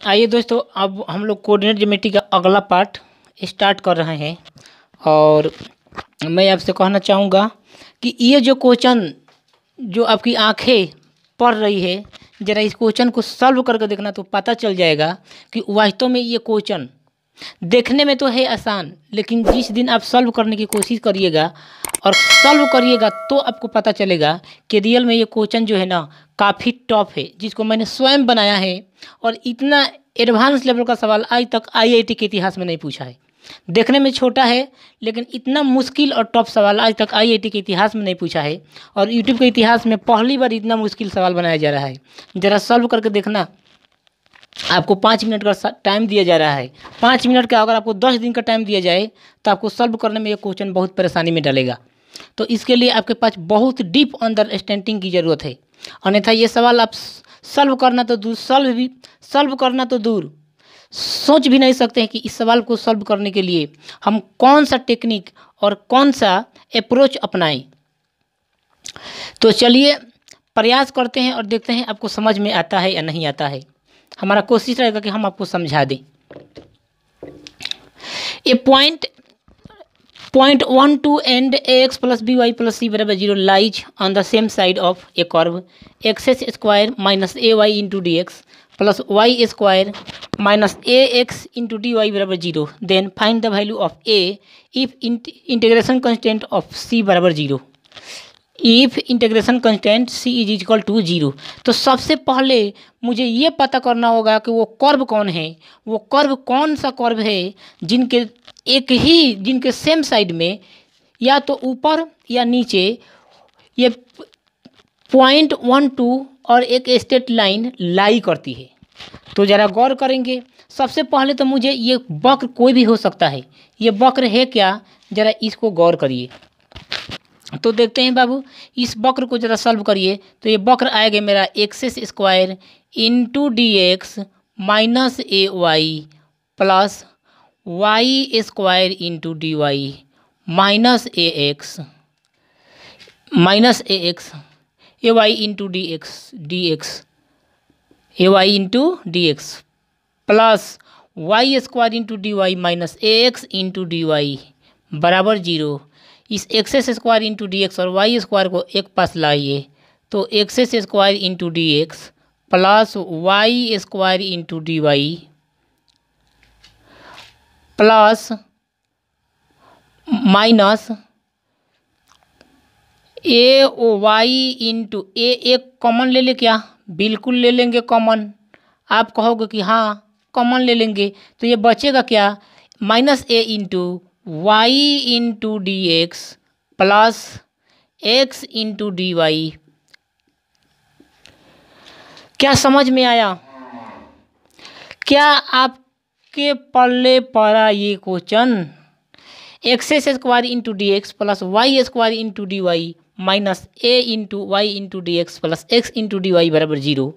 आइए दोस्तों, अब हम लोग कोऑर्डिनेट ज्योमेट्री का अगला पार्ट स्टार्ट कर रहे हैं। और मैं आपसे कहना चाहूँगा कि ये जो क्वेश्चन जो आपकी आंखें पढ़ रही है, ज़रा इस क्वेश्चन को सॉल्व करके देखना तो पता चल जाएगा कि वास्तव में ये क्वेश्चन देखने में तो है आसान, लेकिन जिस दिन आप सॉल्व करने की कोशिश करिएगा और सॉल्व करिएगा तो आपको पता चलेगा कि रियल में ये क्वेश्चन जो है ना काफ़ी टफ है, जिसको मैंने स्वयं बनाया है। और इतना एडवांस लेवल का सवाल आज तक आईआईटी के इतिहास में नहीं पूछा है। देखने में छोटा है, लेकिन इतना मुश्किल और टफ सवाल आज तक आईआईटी के इतिहास में नहीं पूछा है। और यूट्यूब के इतिहास में पहली बार इतना मुश्किल सवाल बनाया जा रहा है। ज़रा सॉल्व करके देखना। आपको 5 मिनट का टाइम दिया जा रहा है। 5 मिनट का अगर आपको 10 दिन का टाइम दिया जाए तो आपको सॉल्व करने में ये क्वेश्चन बहुत परेशानी में डालेगा। तो इसके लिए आपके पास बहुत डीप अंडरस्टैंडिंग की ज़रूरत है, अन्यथा ये सवाल आप सॉल्व करना तो दूर सोच भी नहीं सकते हैं कि इस सवाल को सॉल्व करने के लिए हम कौन सा टेक्निक और कौन सा अप्रोच अपनाएं। तो चलिए प्रयास करते हैं और देखते हैं आपको समझ में आता है या नहीं आता है। हमारा कोशिश रहेगा कि हम आपको समझा दें। A point 1 and ax plus B Y plus C बराबर 0 lies on the same side of a curve X square minus A Y into D x plus Y square minus A X into D Y बराबर 0। Then find the value of A if integration constant of C बराबर 0। If integration constant C is equal to 0। तो सबसे पहले मुझे ये पता करना होगा कि वो कर्व कौन है, वो कर्व कौन सा कर्व है जिनके सेम साइड में या तो ऊपर या नीचे ये 0.12 और एक स्ट्रेट लाइन लाई करती है। तो ज़रा गौर करेंगे। सबसे पहले तो मुझे ये वक्र कोई भी हो सकता है, ये वक्र है क्या, ज़रा इसको गौर करिए। तो देखते हैं बाबू, इस वक्र को ज़रा सॉल्व करिए। तो ये वक्र आएगा मेरा X square into D X minus A Y plus Y square into D Y minus A X A Y into D X A Y into D x plus Y square into D Y minus A X into D Y बराबर 0। इस X square into D X और Y square को एक पास लाइए, तो X square into D x plus Y square into D Y plus minus A Y into ए एक common ले ले क्या, बिल्कुल ले लेंगे कॉमन। आप कहोगे कि हाँ कॉमन ले लेंगे, तो ये बचेगा क्या, minus a into y into D x plus x into D y. क्या समझ में आया? क्या आपके पल्ले पड़ा ये question? X square into D x plus Y square into D Y minus a into y into D x plus x into D Y बराबर 0।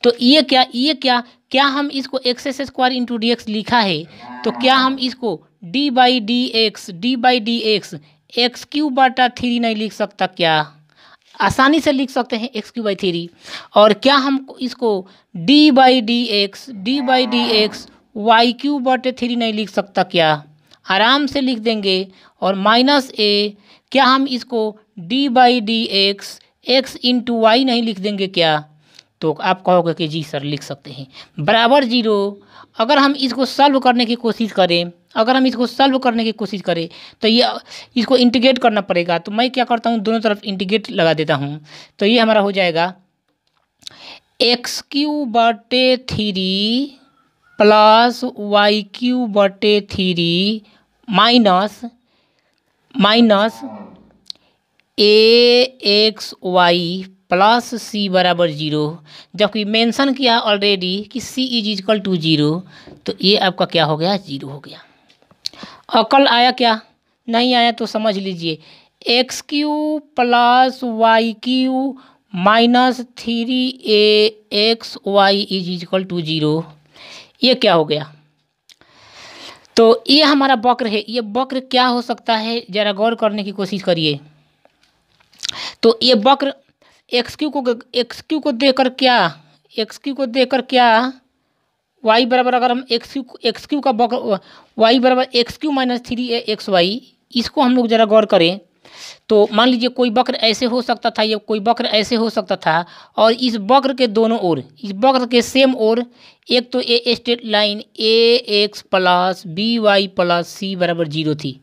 तो ये क्या हम इसको x square into D x लिखा है, तो क्या हम इसको d by d x x Q बटा 3 नहीं लिख सकता क्या? आसानी से लिख सकते हैं एक्स क्यू बाई 3। और क्या हम इसको d by d x y cube बटे 3 नहीं लिख सकता क्या? आराम से लिख देंगे। और माइनस ए, क्या हम इसको d by d x into y नहीं लिख देंगे क्या? तो आप कहोगे कि जी सर लिख सकते हैं, बराबर 0। अगर हम इसको सॉल्व करने की कोशिश करें तो ये इसको इंटीग्रेट करना पड़ेगा। तो मैं क्या करता हूँ, दोनों तरफ इंटीग्रेट लगा देता हूँ। तो ये हमारा हो जाएगा एक्स क्यू बटे 3 प्लस वाई क्यू बटे 3 minus A x Y plus C बराबर 0। जबकि मेंशन किया ऑलरेडी कि सी इज इक्वल टू 0, तो ये आपका क्या हो गया, 0 हो गया। अकल आया क्या? नहीं आया तो समझ लीजिए, x cube plus y cube minus 3 a x y is equal to 0। ये क्या हो गया? तो ये हमारा वक्र है। ये वक्र क्या हो सकता है, ज़रा गौर करने की कोशिश करिए। तो ये वक्र एक्स क्यू को देकर क्या y बराबर अगर हम एक्स क्यू का वक्र y बराबर एक्स क्यू माइनस 3aXy, इसको हम लोग ज़रा गौर करें तो मान लीजिए कोई वक्र ऐसे हो सकता था, या कोई वक्र ऐसे हो सकता था, और इस वक्र के दोनों ओर, इस वक्र के सेम ओर एक तो a straight line ax plus by plus c बराबर 0 थी,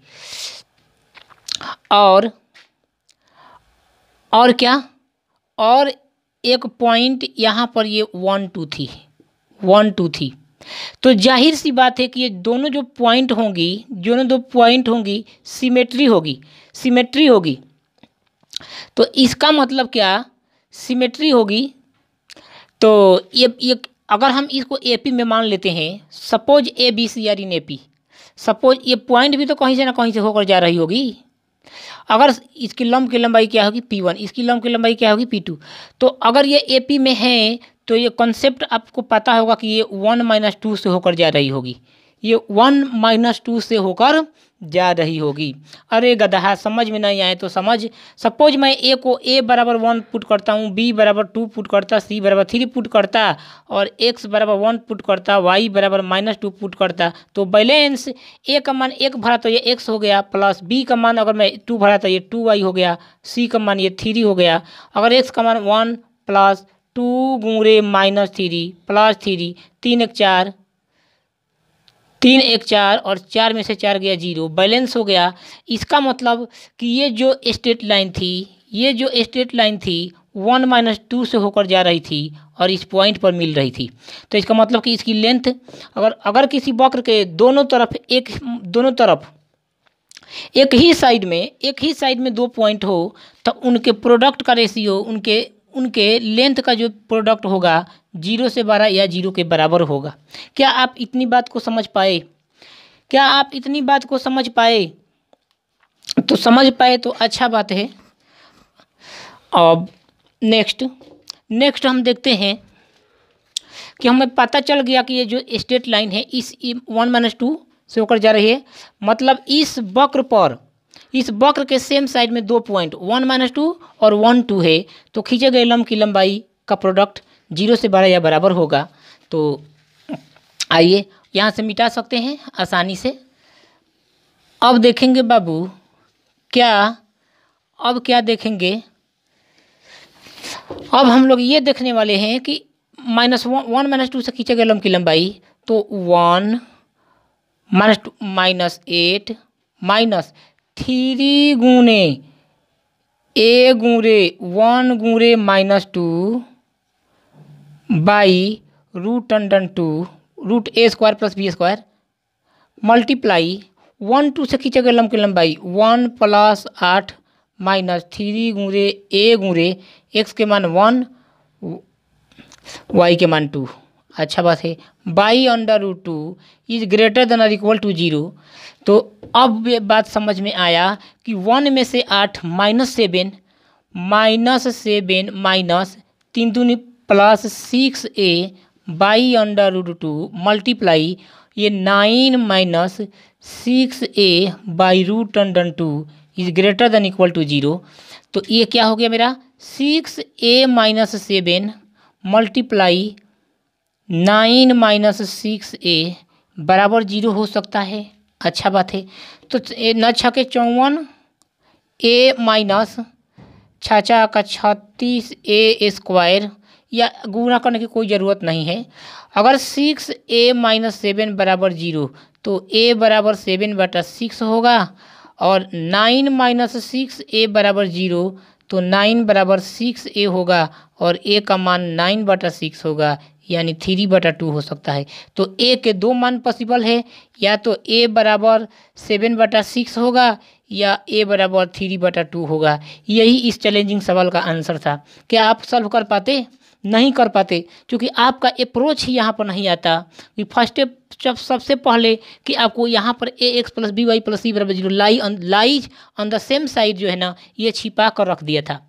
और क्या, और एक पॉइंट यहाँ पर ये 1 2 थी। तो जाहिर सी बात है कि ये दोनों जो पॉइंट होंगी सिमेट्री होगी। तो इसका मतलब क्या, सिमेट्री होगी। तो ये अगर हम इसको एपी में मान लेते हैं, suppose a b c are in AP, suppose ये पॉइंट भी तो कहीं से ना कहीं से होकर जा रही होगी। अगर इसकी लंब की लंबाई क्या होगी P1, इसकी लंब की लंबाई क्या होगी P2। तो अगर ये AP में है तो ये कॉन्सेप्ट आपको पता होगा कि ये 1 - 2 से होकर जा रही होगी, ये 1 - 2 से होकर जा रही होगी। अरे गधा, समझ में नहीं आए तो समझ। सपोज मैं ए को a बराबर 1 पुट करता हूँ, b बराबर 2 पुट करता, c बराबर 3 पुट करता, और x बराबर 1 पुट करता, y बराबर -2 पुट करता, तो बैलेंस a का मान 1 भरा तो ये x हो गया, प्लस b का मान अगर मैं 2 भरा तो ये 2y हो गया, c का मान ये 3 हो गया। अगर x का मान 1 प्लस 2 गुणे -3 प्लस 3, 3 1 4, 3 1 4, और 4 में से 4 गया 0, बैलेंस हो गया। इसका मतलब कि ये जो स्ट्रेट लाइन थी 1 - 2 से होकर जा रही थी और इस पॉइंट पर मिल रही थी। तो इसका मतलब कि इसकी लेंथ, अगर किसी वक्र के दोनों तरफ एक ही साइड में 2 पॉइंट हो, तो उनके प्रोडक्ट का रेशियो, उनके लेंथ का जो प्रोडक्ट होगा 0 से 12 या 0 के बराबर होगा। क्या आप इतनी बात को समझ पाए? तो समझ पाए तो अच्छा बात है। अब नेक्स्ट हम देखते हैं कि हमें पता चल गया कि ये जो स्ट्रेट लाइन है इस 1 - 2 से होकर जा रही है। मतलब इस वक्र के सेम साइड में 2 पॉइंट 1 - 2 और 1 2 है, तो खींचे गए लंब की लंबाई का प्रोडक्ट 0 से 12 या बराबर होगा। तो आइए यहाँ से मिटा सकते हैं आसानी से। अब देखेंगे बाबू क्या देखेंगे, अब हम लोग ये देखने वाले हैं कि -1 - 2 से खींचे गए लंब की लंबाई, तो 1 - 8 माइनस 3 गुणे a गुणे 1 गुणे -2 by √√a² plus b² multiply 1 2 से खींचे गए लंब की लंबाई 1 + 8 माइनस 3 गुणे a गुणे x के मान 1 y के मान 2। अच्छा बात है, बाई √2 इज ग्रेटर देन और इक्वल टू 0। तो अब ये बात समझ में आया कि 1 में से 8 -7 माइनस 3 दूनी प्लस 6a बाई √2 मल्टीप्लाई ये 9 - 6a by √2 is greater than equal to 0। तो ये क्या हो गया मेरा 6a - 7 मल्टीप्लाई 9 - 6a बराबर 0 हो सकता है। अच्छा बात है। तो 9 × 54 a माइनस 6 का 36a² या गुणा करने की कोई ज़रूरत नहीं है। अगर 6a - 7 बराबर 0 तो a बराबर 7/6 होगा, और 9 - 6a बराबर 0 तो 9 बराबर 6a होगा, और a का मान 9/6 होगा, यानी 3/2 हो सकता है। तो a के 2 मान पॉसिबल है, या तो a बराबर 7/6 होगा या a बराबर 3/2 होगा। यही इस चैलेंजिंग सवाल का आंसर था। क्या आप सॉल्व कर पाते? नहीं कर पाते, क्योंकि आपका अप्रोच ही यहाँ पर नहीं आता। कि फर्स्ट जब सबसे पहले कि आपको यहाँ पर ax + by + c = 0 lies on the same side जो है ना, ये छिपा कर रख दिया था।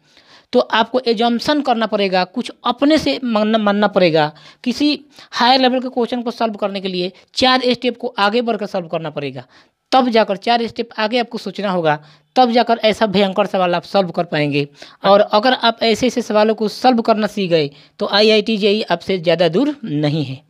तो आपको एजम्पशन करना पड़ेगा, कुछ अपने से मानना पड़ेगा। किसी हायर लेवल के क्वेश्चन को सॉल्व करने के लिए 4 स्टेप को आगे बढ़कर सॉल्व करना पड़ेगा, तब जाकर 4 स्टेप आगे आपको सोचना होगा, तब जाकर ऐसा भयंकर सवाल आप सॉल्व कर पाएंगे। और अगर आप ऐसे सवालों को सॉल्व करना सीख गए तो IIT JEE आपसे ज़्यादा दूर नहीं है।